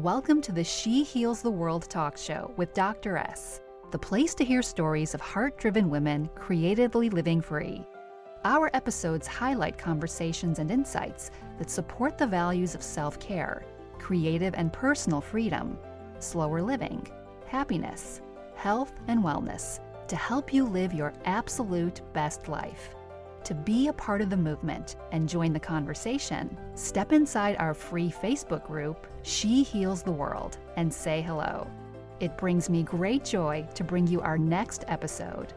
Welcome to the She Heals the World talk show with Dr.S, the place to hear stories of heart-driven women creatively living free. Our episodes highlight conversations and insights that support the values of self-care, creative and personal freedom, slower living, happiness, health, and wellness to help you live your absolute best life. To be a part of the movement and join the conversation, step inside our free Facebook group, She Heals the World, and say hello. It brings me great joy to bring you our next episode.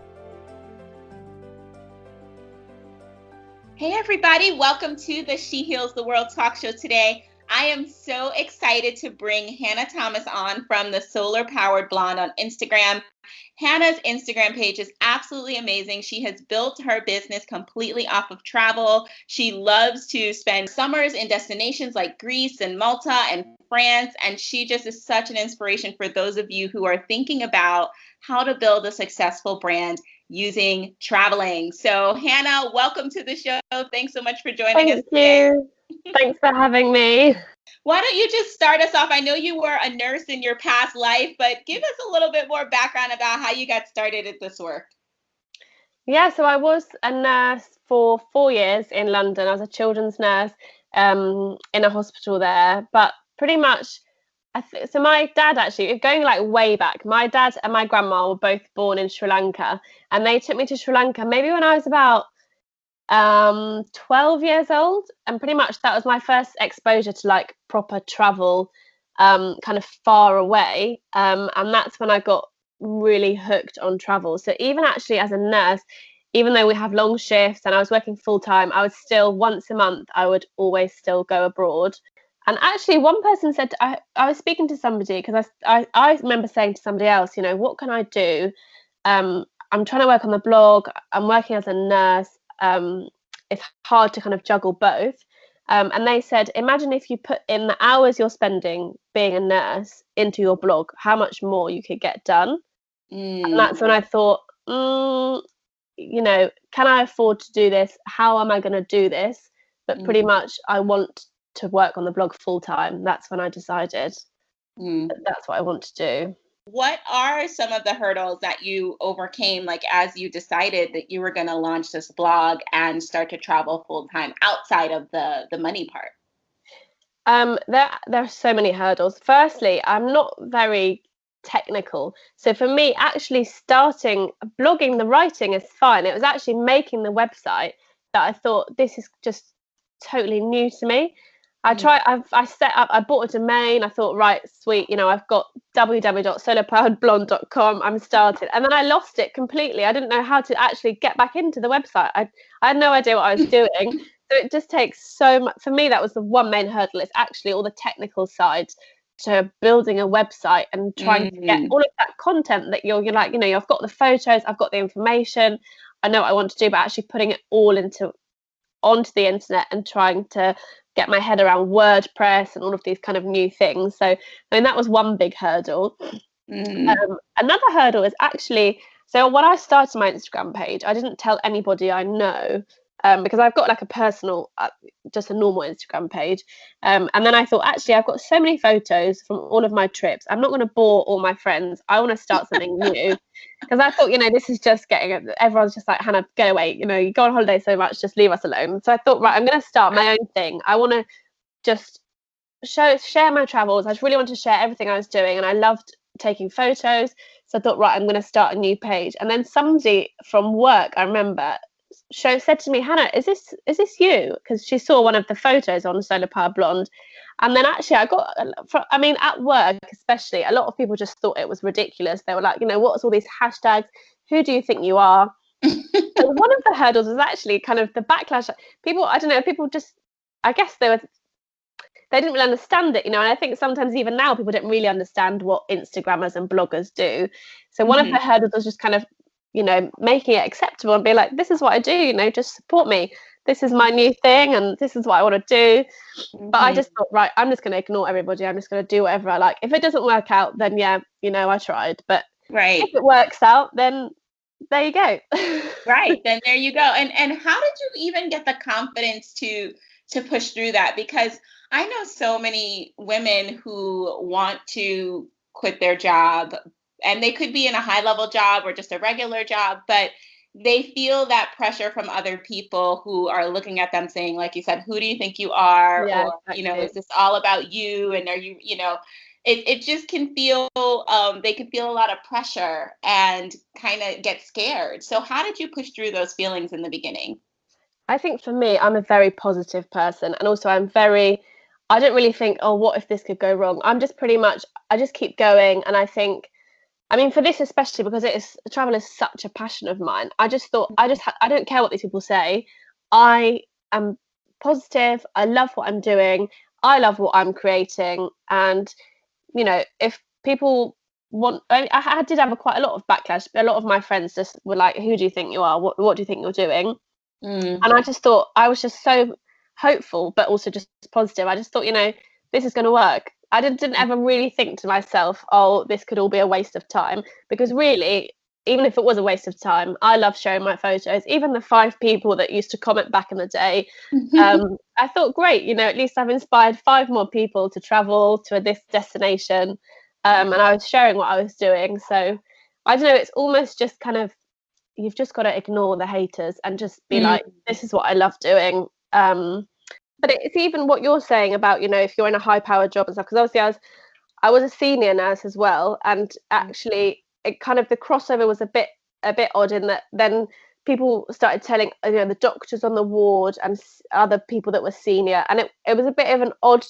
Hey everybody, welcome to the She Heals the World talk show today. I am so excited to bring Hanna Thomas on from the Solar Powered Blonde on Instagram. Hanna's Instagram page is absolutely amazing. She has built her business completely off of travel. She loves to spend summers in destinations like Greece and Malta and France, and she just is such an inspiration for those of you who are thinking about how to build a successful brand using traveling. So Hanna, welcome to the show. Thanks so much for joining us today. Thank you. Thanks for having me. Why don't you just start us off? I know you were a nurse in your past life, but give us a little bit more background about how you got started at this work. Yeah, so I was a nurse for 4 years in London. I was a children's nurse in a hospital there. But pretty much, so my dad actually, going like way back, my dad and my grandma were both born in Sri Lanka. And they took me to Sri Lanka maybe when I was about 12 years old, and pretty much that was my first exposure to like proper travel, kind of far away, and that's when I got really hooked on travel. So even actually as a nurse, even though we have long shifts and I was working full time, I would still once a month I would always still go abroad. And actually one person said, I was speaking to somebody because I remember saying to somebody else, you know, what can I do? I'm trying to work on the blog, I'm working as a nurse. It's hard to kind of juggle both. And they said, imagine if you put in the hours you're spending being a nurse into your blog, how much more you could get done. And that's when I thought, you know, can I afford to do this? How am I going to do this? But pretty much I want to work on the blog full time. That's when I decided that that's what I want to do. What are some of the hurdles that you overcame, like as you decided that you were going to launch this blog and start to travel full time outside of the money part? There are so many hurdles. Firstly, I'm not very technical. So for me, actually starting blogging, the writing is fine. It was actually making the website that I thought this is just totally new to me. I bought a domain. I thought, right, sweet, you know, I've got www.solarpoweredblonde.com. I'm started. And then I lost it completely. I didn't know how to actually get back into the website. I had no idea what I was doing. So it just takes so much. For me, that was the one main hurdle. It's actually all the technical sides to building a website and trying to get all of that content that you're like, you know, I've got the photos, I've got the information, I know what I want to do, but actually putting it all onto the internet and trying to get my head around WordPress and all of these kind of new things. So, I mean, that was one big hurdle. Another hurdle is actually, so when I started my Instagram page, I didn't tell anybody I know, because I've got like a personal, just a normal Instagram page. And then I thought, actually, I've got so many photos from all of my trips. I'm not going to bore all my friends. I want to start something new. Because I thought, you know, this is just everyone's just like, Hanna, get away. You know, you go on holiday so much, just leave us alone. So I thought, right, I'm going to start my own thing. I want to just share my travels. I just really want to share everything I was doing. And I loved taking photos. So I thought, right, I'm going to start a new page. And then somebody from work, I remember, said to me, Hanna, is this you? Because she saw one of the photos on Solar Power Blonde. And then actually at work especially, a lot of people just thought it was ridiculous. They were like, you know, what's all these hashtags? Who do you think you are? And one of the hurdles was actually kind of the backlash. People just, I guess they didn't really understand it, you know, and I think sometimes even now people don't really understand what Instagrammers and bloggers do. So one of the hurdles was just kind of, you know, making it acceptable and be like, this is what I do, you know, just support me. This is my new thing and this is what I want to do. But I just thought, right, I'm just going to ignore everybody. I'm just going to do whatever I like. If it doesn't work out, then yeah, you know, I tried. But if it works out, then there you go. Right. Then there you go. And how did you even get the confidence to to push through that? Because I know so many women who want to quit their job, and they could be in a high level job or just a regular job, but they feel that pressure from other people who are looking at them saying, like you said, who do you think you are? Yeah, Or, exactly. is this all about you? And are you, it just can feel, they can feel a lot of pressure and kind of get scared. So how did you push through those feelings in the beginning? I think for me, I'm a very positive person, and also I don't really think, oh, what if this could go wrong? I'm just pretty much, I just keep going, and I think, I mean, for this especially because travel is such a passion of mine. I just thought, I don't care what these people say. I am positive. I love what I'm doing. I love what I'm creating, and if people I did have quite a lot of backlash. A lot of my friends just were like, "Who do you think you are? What do you think you're doing?" Mm. And I just thought I was just so hopeful, but also just positive. I just thought, this is going to work. I didn't ever really think to myself, oh, this could all be a waste of time. Because really, even if it was a waste of time, I love sharing my photos. Even the 5 people that used to comment back in the day, I thought, great, at least I've inspired 5 more people to travel to this destination. And I was sharing what I was doing. So I don't know, it's almost just kind of, you've just got to ignore the haters and just be Mm. like, this is what I love doing. But it's even what you're saying about, if you're in a high powered job and stuff, because obviously I was a senior nurse as well, and actually it kind of, the crossover was a bit odd in that then people started telling the doctors on the ward and other people that were senior, and it was a bit of an odd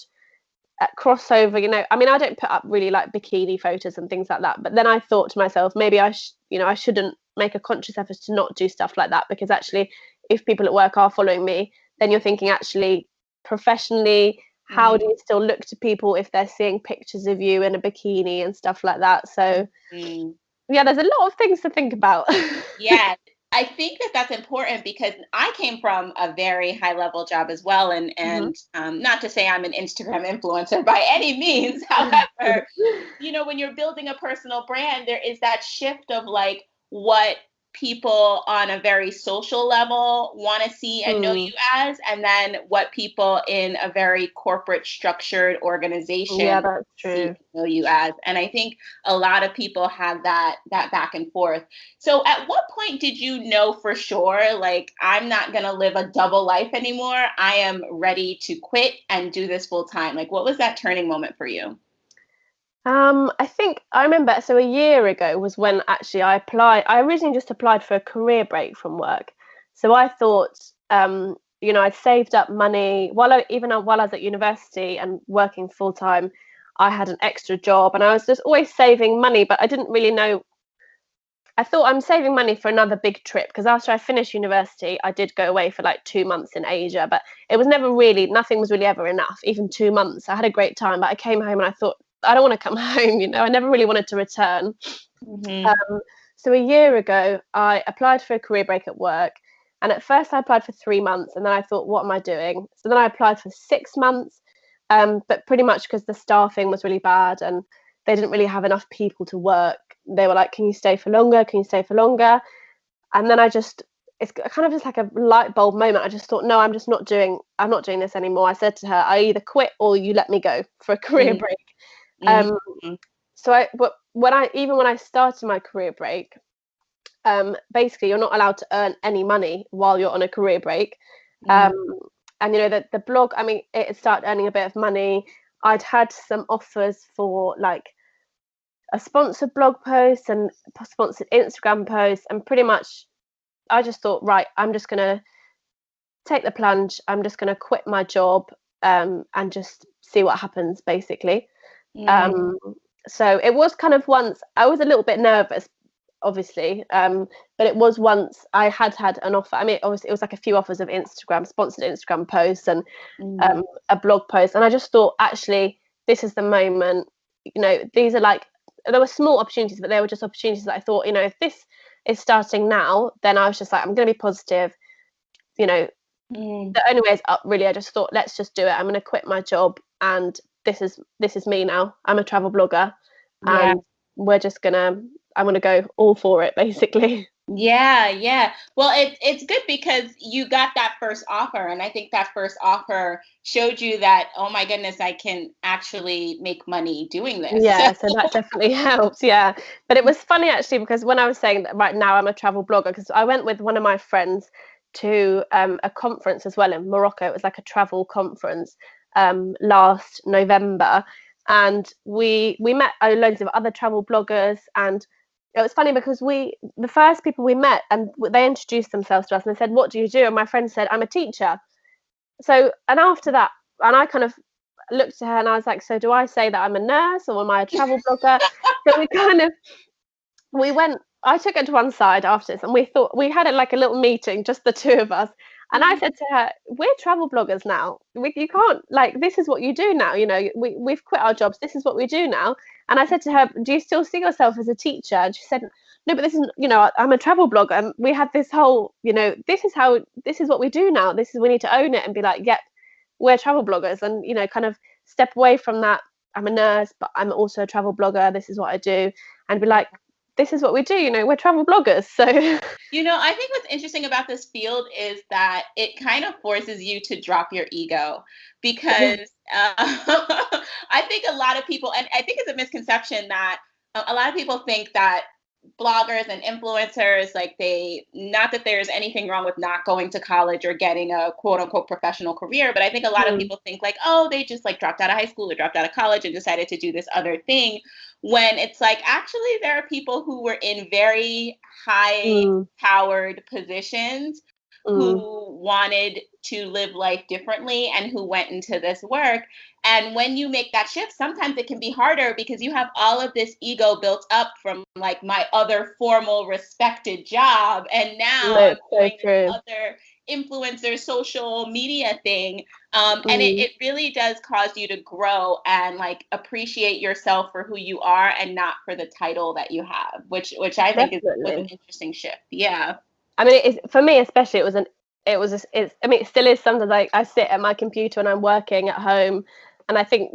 crossover. I mean, I don't put up really like bikini photos and things like that, but then I thought to myself, maybe I shouldn't make a conscious effort to not do stuff like that, because actually if people at work are following me, then you're thinking, actually, professionally, how do you still look to people if they're seeing pictures of you in a bikini and stuff like that? So Mm. yeah, there's a lot of things to think about. Yeah, I think that that's important because I came from a very high level job as well, and Mhm. not to say I'm an Instagram influencer by any means. However, when you're building a personal brand, there is that shift of like what people on a very social level want to see and know Mm, you as, and then what people in a very corporate structured yeah, organization that's see true. and know you as. And I think a lot of people have that back and forth. So at what point did you know for sure, like, I'm not going to live a double life anymore? I am ready to quit and do this full time. Like, what was that turning moment for you? I think I remember, so a year ago was when actually I applied. I originally just applied for a career break from work. So I thought, I'd saved up money even while I was at university and working full time. I had an extra job and I was just always saving money, but I didn't really know. I thought I'm saving money for another big trip, because after I finished university, I did go away for like 2 months in Asia, but it was never really, nothing was really ever enough, even 2 months. I had a great time, but I came home and I thought, I don't want to come home, I never really wanted to return. Hmm. Um, so a year ago, I applied for a career break at work. And at first, I applied for 3 months, and then I thought, what am I doing? So then I applied for 6 months, but pretty much because the staffing was really bad and they didn't really have enough people to work. They were like, can you stay for longer? Can you stay for longer? And then it's kind of just like a light bulb moment. I just thought, no, I'm not doing this anymore. I said to her, I either quit or you let me go for a career break. Hmm. Um, but even when I started my career break, basically you're not allowed to earn any money while you're on a career break. Hmm. Um, and the blog, I mean, it had started earning a bit of money. I'd had some offers for like a sponsored blog post and sponsored Instagram post, and pretty much I just thought, right, I'm just gonna take the plunge. I'm just gonna quit my job, and just see what happens, basically. Hmm. Um, so it was kind of, once I was a little bit nervous, obviously, but it was once I had an offer. I mean, obviously, it was like a few offers of sponsored Instagram posts and Hmm. a blog post, and I just thought, actually, this is the moment. These are like, there were small opportunities, but they were just opportunities that I thought, if this is starting now, then I was just like, I'm going to be positive. You know, Hmm. the only way is up, really. I just thought, let's just do it. I'm going to quit my job, and this is me now. I'm a travel blogger, Yeah. and I'm going to go all for it, basically. Yeah, yeah. Well, it's good because you got that first offer, and I think that first offer showed you that, oh my goodness, I can actually make money doing this. Yeah, so that definitely helps. Yeah. But it was funny actually because when I was saying that right now I'm a travel blogger, because I went with one of my friends to a conference as well in Morocco. It was like a travel conference last November, and we met loads of other travel bloggers. And it was funny because the first people we met, and they introduced themselves to us and they said, "What do you do?" And my friend said, "I'm a teacher." So, and after that, and I kind of looked at her and I was like, so do I say that I'm a nurse or am I a travel blogger? So we went, I took her to one side after this and we thought, we had like a little meeting, just the two of us. And I said to her, we're travel bloggers now. You can't, like, this is what you do now. You know, we've quit our jobs. This is what we do now. And I said to her, do you still see yourself as a teacher? And she said, no, but this is, I'm a travel blogger. And we had this whole, this is what we do now. We need to own it and be like, yep, we're travel bloggers. And, kind of step away from that. I'm a nurse, but I'm also a travel blogger. This is what I do. And be like, this is what we do, we're travel bloggers. So I think what's interesting about this field is that it kind of forces you to drop your ego because I think a lot of people, and I think it's a misconception that a lot of people think that bloggers and influencers, like not that there's anything wrong with not going to college or getting a quote unquote professional career, but I think a lot of people think like, oh, they just like dropped out of high school or dropped out of college and decided to do this other thing, when it's like actually there are people who were in very high mm, powered positions mm, who wanted to live life differently and who went into this work. And when you make that shift, sometimes it can be harder because you have all of this ego built up from like my other formal respected job. And now no, I'm it's so doing this true. other influencer social media thing. And Mm, it really does cause you to grow and like appreciate yourself for who you are and not for the title that you have, which I think was an definitely. interesting shift. Yeah. I mean, for me especially, I mean, it still is. Sometimes I sit at my computer and I'm working at home, and I think,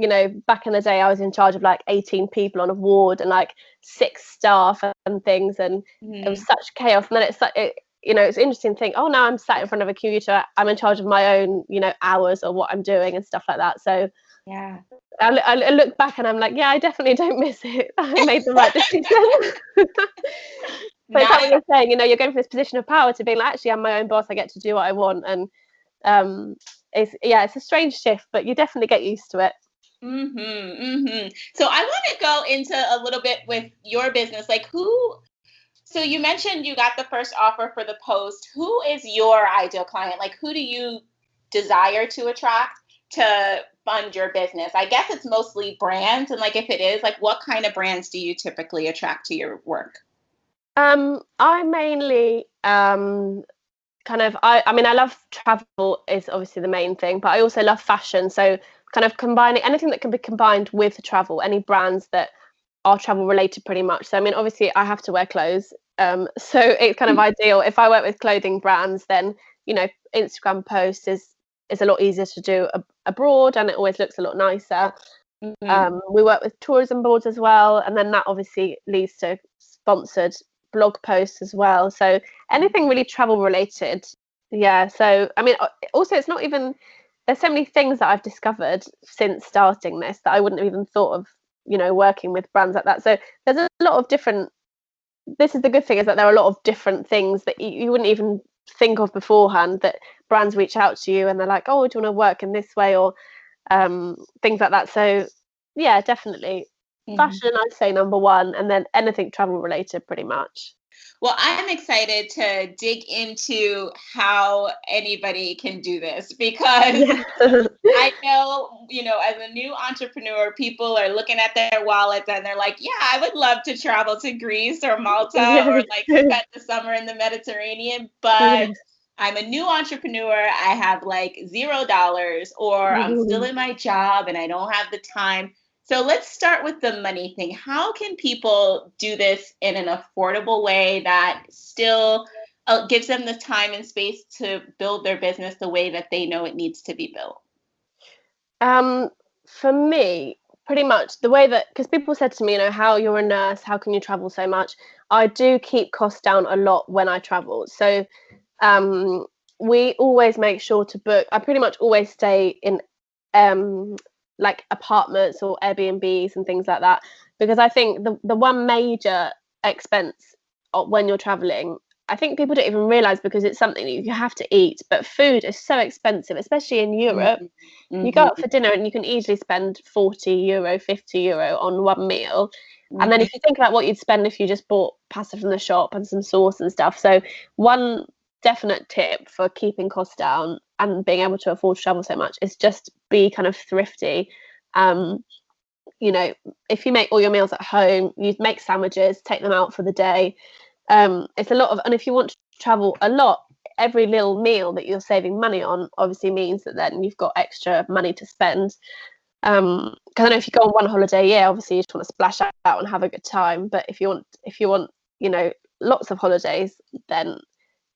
back in the day I was in charge of like 18 people on a ward and like 6 staff and things, and it was Mhm. such chaos. And then it's like, it's an interesting thing. Oh, now I'm sat in front of a computer, I'm in charge of my own, hours or what I'm doing and stuff like that. So Yeah. I look back and I'm like, yeah, I definitely don't miss it. I made the right decision. But it's Not like what at you're saying, you're going from this position of power to being like, actually, I'm my own boss. I get to do what I want, and um, it's a strange shift, but you definitely get used to it. Mhm, mhm. So I want to go into a little bit with your business. Like so you mentioned you got the first offer for the post. Who is your ideal client? Like who do you desire to attract to fund your business? I guess it's mostly brands. And like if it is, like what kind of brands do you typically attract to your work? I mainly kind of I mean, I love travel is obviously the main thing, but I also love fashion. So kind of combining anything that can be combined with travel, any brands that are travel related pretty much. So I mean, obviously I have to wear clothes. So it's kind of ideal if I work with clothing brands, then Instagram posts is a lot easier to do abroad, and it always looks a lot nicer. Mhm. We work with tourism boards as well, and then that obviously leads to sponsored blog posts as well. So anything really travel related. Yeah. So I mean, also it's not even, there's so many things that I've discovered since starting this that I wouldn't have even thought of, working with brands like that. So there's a lot of different, this is the good thing, is that there are a lot of different things that you wouldn't even think of beforehand, that brands reach out to you and they're like, oh, do you want to work in this way, or things like that. So yeah, definitely Mhm. fashion, I'd say number one, and then anything travel related pretty much. Well, I'm excited to dig into how anybody can do this because Yeah. I know, as a new entrepreneur, people are looking at their wallets and they're like, yeah, I would love to travel to Greece or Malta or Yeah. like spend the summer in the Mediterranean, but Yeah. I'm a new entrepreneur. I have like $0 or I'm still in my job and I don't have the time. So let's start with the money thing. How can people do this in an affordable way that still gives them the time and space to build their business the way that they know it needs to be built? Um, for me, pretty much the way that, because people said to me, how you're a nurse, how can you travel so much? I do keep costs down a lot when I travel. So we always make sure to book. I pretty much always stay in like apartments or Airbnbs and things like that, because I think the one major expense when you're traveling, I think people don't even realize, because it's something that you have to eat, but food is so expensive, especially in Europe. Mm-hmm. You go out for dinner and you can easily spend €40, €50 on one meal. Mm-hmm. And then if you think about what you'd spend if you just bought pasta from the shop and some sauce and stuff. So one definite tip for keeping costs down and being able to afford to travel so much is just be kind of thrifty. You know, if you make all your meals at home, you make sandwiches, take them out for the day. It's a lot of, and if you want to travel a lot, every little meal that you're saving money on obviously means that then you've got extra money to spend. Because I know if you go on one holiday a year, obviously you just want to splash out and have a good time. But if you want, you know, lots of holidays, then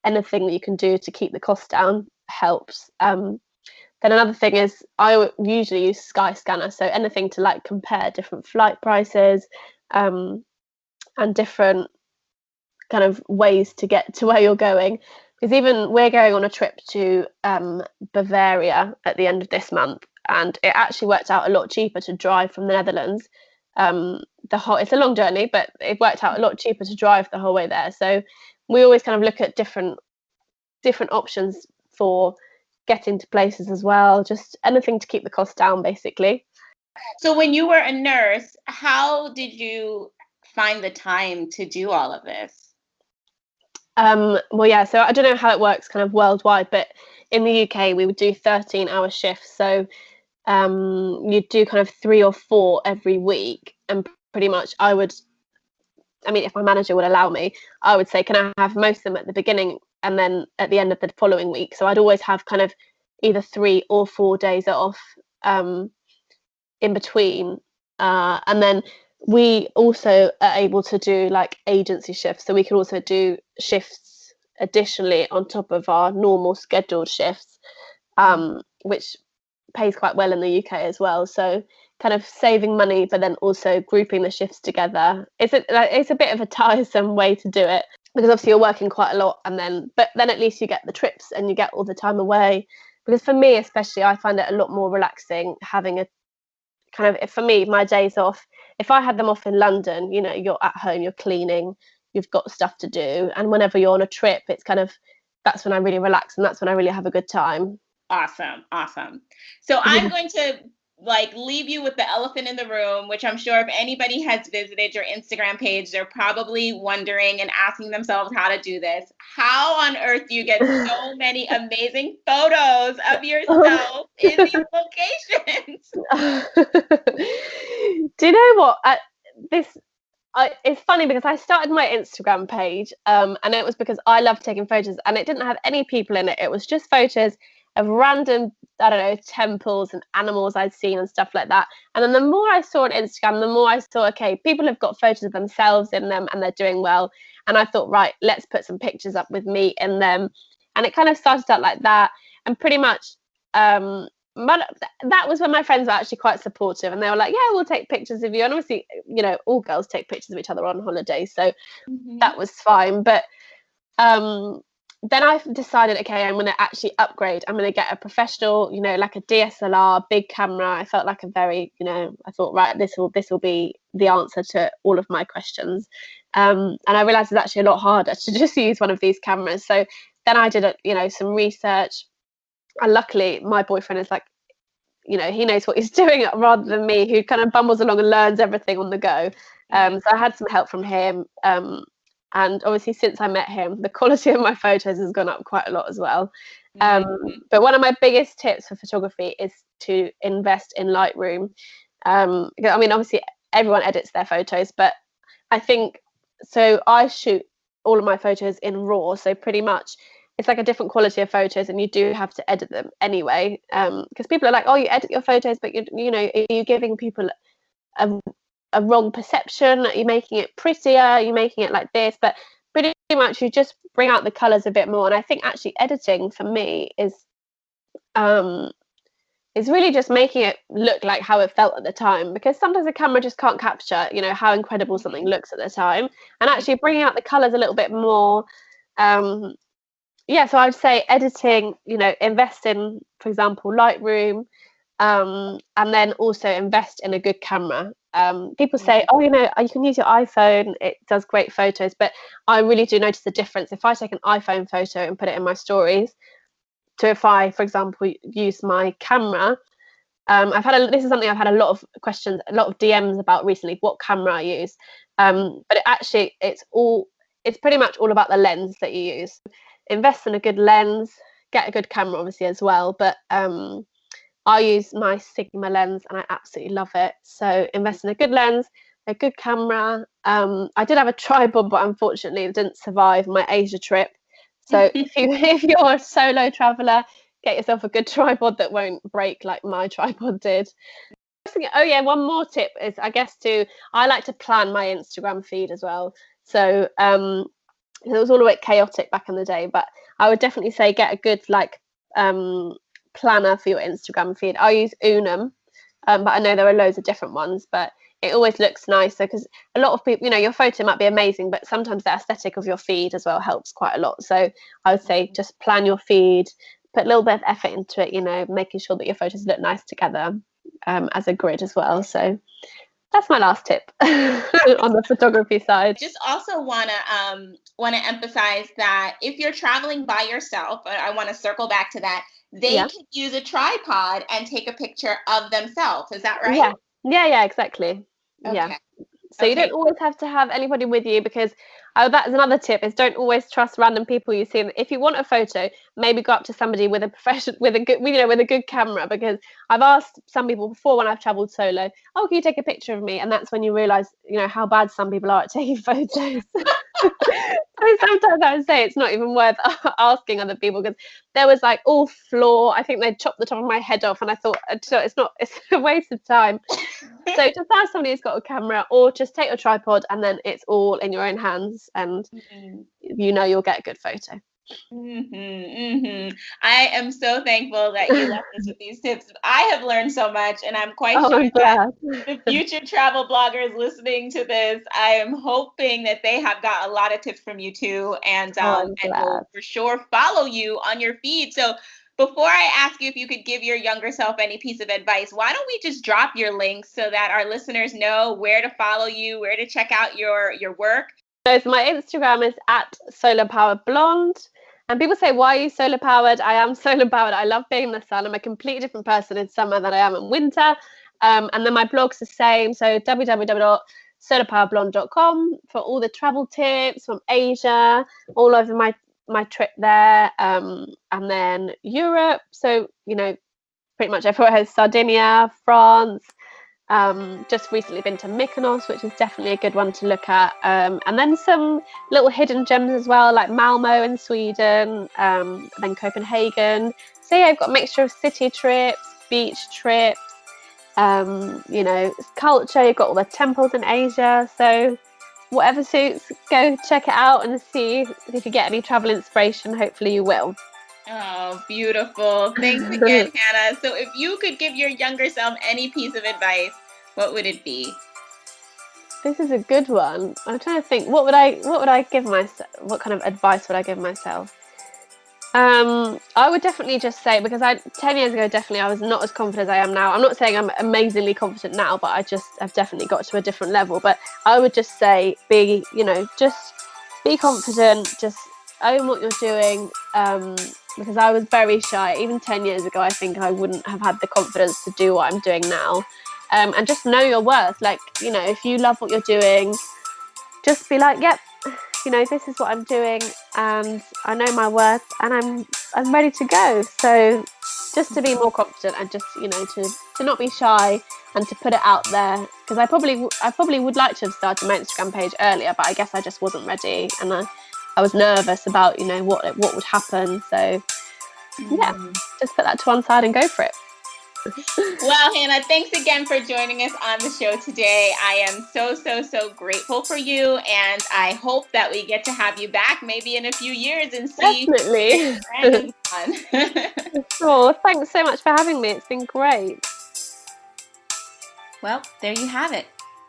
anything that you can do to keep the cost down helps. Then another thing is I usually use Skyscanner, so anything to like compare different flight prices, and different kind of ways to get to where you're going. Because even we're going on a trip to Bavaria at the end of this month, and it actually worked out a lot cheaper to drive from the Netherlands. It's a long journey, but it worked out a lot cheaper to drive the whole way there. So we always kind of look at different options for getting to places as well, just anything to keep the cost down, basically. So when you were a nurse, how did you find the time to do all of this? Well, yeah, so I don't know how it works kind of worldwide, but in the UK we would do 13-hour shifts. So you'd do kind of 3 or 4 every week, and pretty much I mean, if my manager would allow me, I would say, can I have most of them at the beginning and then at the end of the following week? So I'd always have kind of either 3 or 4 days off in between. And then we also are able to do like agency shifts. So we can also do shifts additionally on top of our normal scheduled shifts, which pays quite well in the UK as well. So kind of saving money, but then also grouping the shifts together. It's a bit of a tiresome way to do it, because obviously you're working quite a lot, but then at least you get the trips and you get all the time away. Because for me especially, I find it a lot more relaxing having a kind of, for me, my days off, if I had them off in London, you know, you're at home, you're cleaning, you've got stuff to do, and whenever you're on a trip, it's kind of, that's when I really relax and that's when I really have a good time. Awesome. So I'm going to leave you with the elephant in the room, which I'm sure if anybody has visited your Instagram page, they're probably wondering and asking themselves how to do this. How on earth do you get so many amazing photos of yourself in these locations? Do you know what? It's funny because I started my Instagram page, and it was because I love taking photos, and it didn't have any people in it. It was just photos of random, I don't know, temples and animals I'd seen and stuff like that. And then the more I saw on Instagram, the more I saw, okay, people have got photos of themselves in them and they're doing well. And I thought, right, let's put some pictures up with me in them. And it kind of started out like that. And pretty much that was when my friends were actually quite supportive, and they were like, yeah, we'll take pictures of you. And obviously, you know, all girls take pictures of each other on holiday, so that was fine. But then I decided, okay, I'm going to actually upgrade. I'm going to get a professional, you know, like a DSLR, big camera. I felt like a very, you know, I thought, right, this will be the answer to all of my questions. And I realized it's actually a lot harder to just use one of these cameras. So then I did, some research. And luckily, my boyfriend is like, you know, he knows what he's doing rather than me, who kind of bumbles along and learns everything on the go. So I had some help from him. And obviously, since I met him, the quality of my photos has gone up quite a lot as well. But one of my biggest tips for photography is to invest in Lightroom. I mean, obviously, everyone edits their photos, but I think, so I shoot all of my photos in RAW. So pretty much, it's like a different quality of photos, and you do have to edit them anyway. Because people are like, oh, you edit your photos, but you know, are you giving people a wrong perception? Are you making it prettier? Are you making it like this? But pretty much you just bring out the colors a bit more. And I think actually editing for me is It's really just making it look like how it felt at the time, because sometimes the camera just can't capture, how incredible something looks at the time, and actually bringing out the colors a little bit more. So I'd say editing, invest in, for example, Lightroom, and then also invest in a good camera. People say, oh, you can use your iPhone, it does great photos, but I really do notice the difference if I take an iPhone photo and put it in my stories to if I, for example, use my camera. This is something I've had a lot of questions, a lot of DMs about recently, what camera I use. But it's pretty much all about the lens that you use. Invest in a good lens, get a good camera obviously as well, but I use my Sigma lens and I absolutely love it. So invest in a good lens, a good camera. I did have a tripod, but unfortunately it didn't survive my Asia trip. So if you're a solo traveler, get yourself a good tripod that won't break like my tripod did. Oh yeah, one more tip is, I guess, I like to plan my Instagram feed as well. So it was all a bit chaotic back in the day, but I would definitely say get a good planner for your Instagram feed. I use Unum, but I know there are loads of different ones, but it always looks nicer because a lot of people, your photo might be amazing, but sometimes the aesthetic of your feed as well helps quite a lot. So I would say just plan your feed, put a little bit of effort into it, making sure that your photos look nice together as a grid as well. So that's my last tip on the photography side. Just also want to emphasize that if you're traveling by yourself, I want to circle back to that, they can use a tripod and take a picture of themselves. Is that right? Yeah, exactly. Okay. Yeah. So you don't always have to have anybody with you, because that's another tip, is don't always trust random people you see. If you want a photo, maybe go up to somebody with a good camera, because I've asked some people before when I've traveled solo, oh, can you take a picture of me? And that's when you realize, how bad some people are at taking photos. So sometimes I would say it's not even worth asking other people, because there was like all floor. I think they chopped the top of my head off, and I thought it's a waste of time. So just ask somebody who's got a camera, or just take a tripod, and then it's all in your own hands, and you'll get a good photo. I am so thankful that you left us with these tips. I have learned so much, and I'm quite sure that the future travel bloggers listening to this, I am hoping that they have got a lot of tips from you too, and will for sure follow you on your feed. So before I ask you if you could give your younger self any piece of advice, why don't we just drop your links so that our listeners know where to follow you, where to check out your work? So my Instagram is @solarpoweredblonde. And people say, why are you solar powered? I am solar powered. I love being in the sun. I'm a completely different person in summer than I am in winter. And then my blog's the same. So www.solarpoweredblonde.com for all the travel tips from Asia, all over my trip there. And then Europe. So, pretty much everywhere has Sardinia, France. Just recently been to Mykonos, which is definitely a good one to look at, and then some little hidden gems as well, like Malmo in Sweden, then Copenhagen. So yeah, I've got a mixture of city trips, beach trips, culture. You've got all the temples in Asia, so whatever suits, go check it out and see if you get any travel inspiration. Hopefully you will. Oh, beautiful. Thanks again, Hanna. So if you could give your younger self any piece of advice, what would it be? This is a good one. I'm trying to think, what would I give myself? What kind of advice would I give myself? I would definitely just say, because 10 years ago, definitely I was not as confident as I am now. I'm not saying I'm amazingly confident now, but I've definitely got to a different level. But I would just say, just be confident, just own what you're doing, because I was very shy. Even 10 years ago, I think I wouldn't have had the confidence to do what I'm doing now. And just know your worth. Like, if you love what you're doing, just be like, yep, this is what I'm doing, and I know my worth, and I'm ready to go. So just to be more confident, and just, to not be shy, and to put it out there, because I probably would like to have started my Instagram page earlier, but I guess I just wasn't ready, and I was nervous about, what would happen. So yeah, just put that to one side and go for it. Well, Hanna, thanks again for joining us on the show today. I am so, so, so grateful for you. And I hope that we get to have you back maybe in a few years and see Definitely. random fun. Sure. Thanks so much for having me. It's been great. Well, there you have it.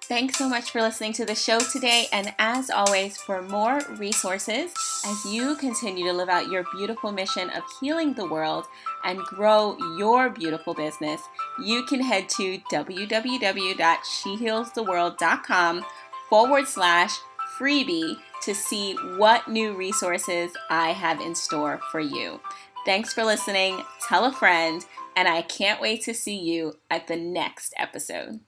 Thanks so much for listening to the show today. And as always, for more resources as you continue to live out your beautiful mission of healing the world and grow your beautiful business, you can head to www.shehealstheworld.com/freebie to see what new resources I have in store for you. Thanks for listening. Tell a friend. And I can't wait to see you at the next episode.